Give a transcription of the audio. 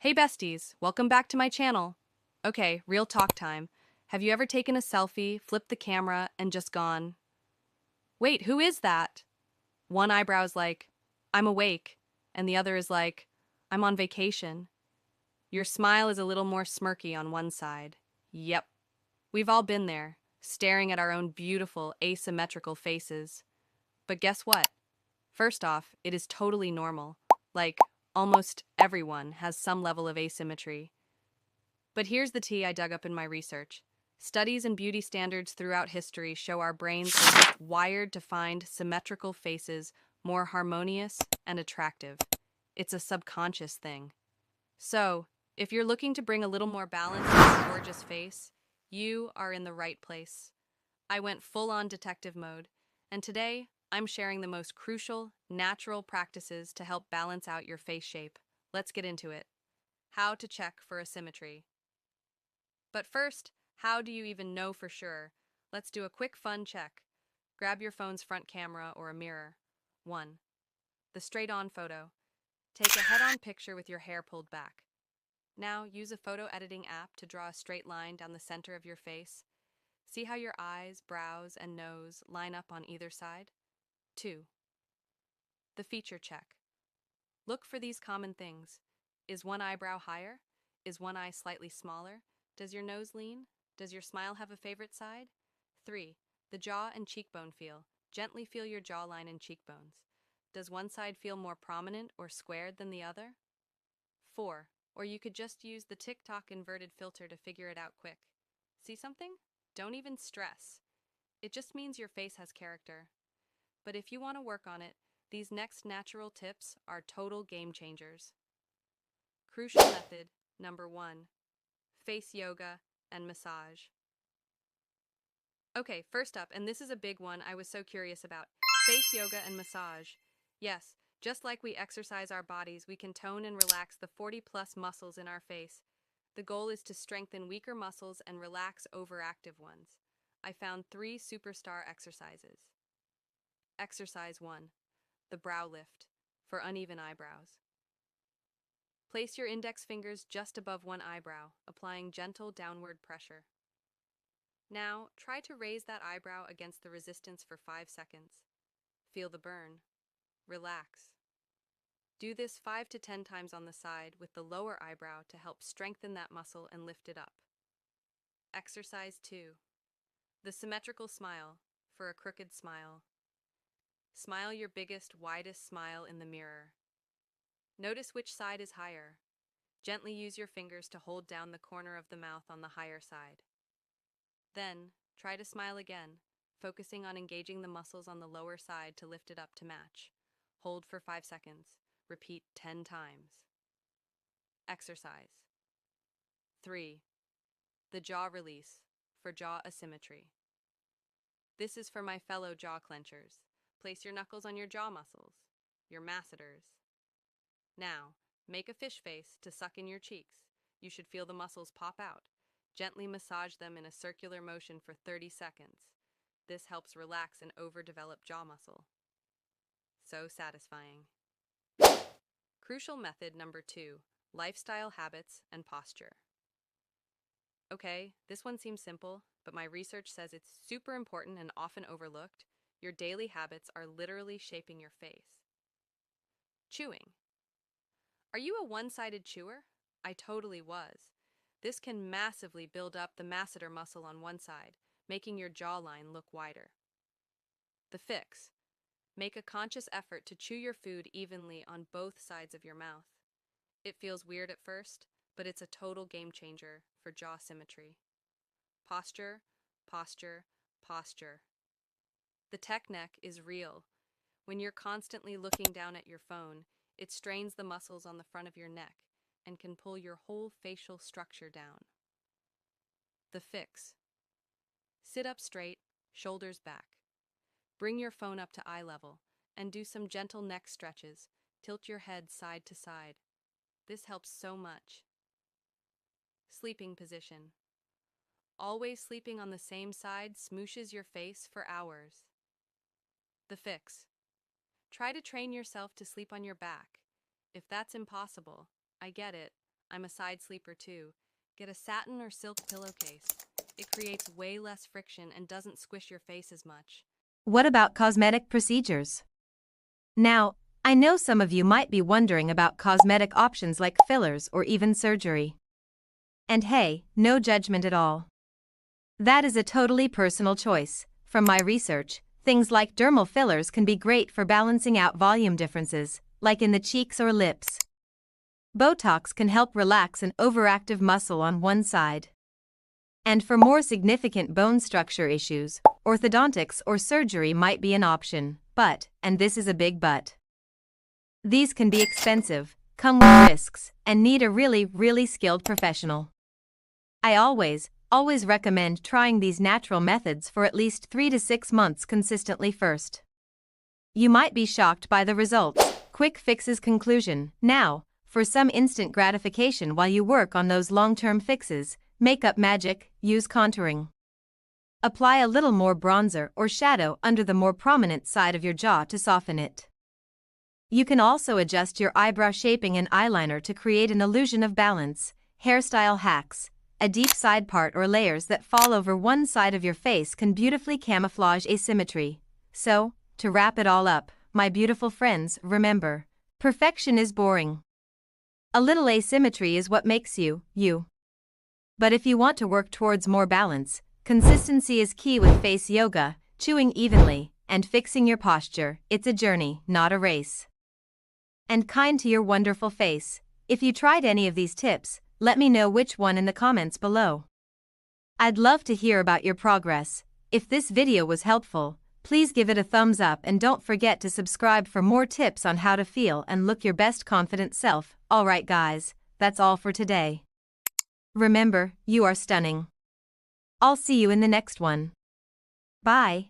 Hey besties, welcome back to my channel. Okay, real talk time. Have you ever taken a selfie, flipped the camera, and just gone, "Wait, who is that?" One eyebrow's like, "I'm awake," and the other is like, "I'm on vacation." Your smile is a little more smirky on one side. Yep, we've all been there, staring at our own beautiful, asymmetrical faces. But guess what? First off, it is totally normal. Like, almost everyone has some level of asymmetry. But here's the tea I dug up in my research. Studies in beauty standards throughout history show our brains are just wired to find symmetrical faces more harmonious and attractive. It's a subconscious thing. So, if you're looking to bring a little more balance to your gorgeous face, you are in the right place. I went full-on detective mode, and today I'm sharing the most crucial, natural practices to help balance out your face shape. Let's get into it. How to check for asymmetry. But first, how do you even know for sure? Let's do a quick fun check. Grab your phone's front camera or a mirror. 1. The straight-on photo. Take a head-on picture with your hair pulled back. Now, use a photo editing app to draw a straight line down the center of your face. See how your eyes, brows, and nose line up on either side? 2. The feature check. Look for these common things. Is one eyebrow higher? Is one eye slightly smaller? Does your nose lean? Does your smile have a favorite side? 3. The jaw and cheekbone feel. Gently feel your jawline and cheekbones. Does one side feel more prominent or squared than the other? 4. Or you could just use the TikTok inverted filter to figure it out quick. See something? Don't even stress. It just means your face has character. But if you want to work on it, these next natural tips are total game changers. Crucial method number 1. Face yoga and massage. Okay, first up, and this is a big one I was so curious about, face yoga and massage. Yes, just like we exercise our bodies, we can tone and relax the 40-plus muscles in our face. The goal is to strengthen weaker muscles and relax overactive ones. I found 3 superstar exercises. Exercise 1. The brow lift, for uneven eyebrows. Place your index fingers just above one eyebrow, applying gentle downward pressure. Now, try to raise that eyebrow against the resistance for 5 seconds. Feel the burn. Relax. Do this 5 to 10 times on the side with the lower eyebrow to help strengthen that muscle and lift it up. Exercise 2. The symmetrical smile, for a crooked smile. Smile your biggest, widest smile in the mirror. Notice which side is higher. Gently use your fingers to hold down the corner of the mouth on the higher side. Then, try to smile again, focusing on engaging the muscles on the lower side to lift it up to match. Hold for 5 seconds. Repeat 10 times. Exercise 3. The jaw release, for jaw asymmetry. This is for my fellow jaw clenchers. Place your knuckles on your jaw muscles, your masseters. Now, make a fish face to suck in your cheeks. You should feel the muscles pop out. Gently massage them in a circular motion for 30 seconds. This helps relax an overdeveloped jaw muscle. So satisfying. Crucial method number 2, lifestyle habits and posture. Okay, this one seems simple, but my research says it's super important and often overlooked. Your daily habits are literally shaping your face. Chewing. Are you a one-sided chewer? I totally was. This can massively build up the masseter muscle on one side, making your jawline look wider. The fix. Make a conscious effort to chew your food evenly on both sides of your mouth. It feels weird at first, but it's a total game changer for jaw symmetry. Posture, posture, posture. The tech neck is real. When you're constantly looking down at your phone, it strains the muscles on the front of your neck and can pull your whole facial structure down. The fix. Sit up straight, shoulders back. Bring your phone up to eye level and do some gentle neck stretches. Tilt your head side to side. This helps so much. Sleeping position. Always sleeping on the same side smooshes your face for hours. The fix. Try to train yourself to sleep on your back. If that's impossible, I get it. I'm a side sleeper too. Get a satin or silk pillowcase. It creates way less friction and doesn't squish your face as much. What about cosmetic procedures? Now, I know some of you might be wondering about cosmetic options like fillers or even surgery. And hey, no judgment at all. That is a totally personal choice. From my research, things like dermal fillers can be great for balancing out volume differences, like in the cheeks or lips. Botox can help relax an overactive muscle on one side. And for more significant bone structure issues, orthodontics or surgery might be an option, but, and this is a big but, these can be expensive, come with risks, and need a really skilled professional. I always recommend trying these natural methods for at least 3 to 6 months consistently first. You might be shocked by the results. Quick fixes. Conclusion. Now, for some instant gratification while you work on those long-term fixes, makeup magic, use contouring. Apply a little more bronzer or shadow under the more prominent side of your jaw to soften it. You can also adjust your eyebrow shaping and eyeliner to create an illusion of balance. Hairstyle hacks. A deep side part or layers that fall over one side of your face can beautifully camouflage asymmetry. So, to wrap it all up, my beautiful friends, remember, perfection is boring. A little asymmetry is what makes you, you. But if you want to work towards more balance, consistency is key with face yoga, chewing evenly, and fixing your posture. It's a journey, not a race. And kind to your wonderful face. If you tried any of these tips, let me know which one in the comments below. I'd love to hear about your progress. If this video was helpful, please give it a thumbs up and don't forget to subscribe for more tips on how to feel and look your best confident self. Alright guys, that's all for today. Remember, you are stunning. I'll see you in the next one. Bye.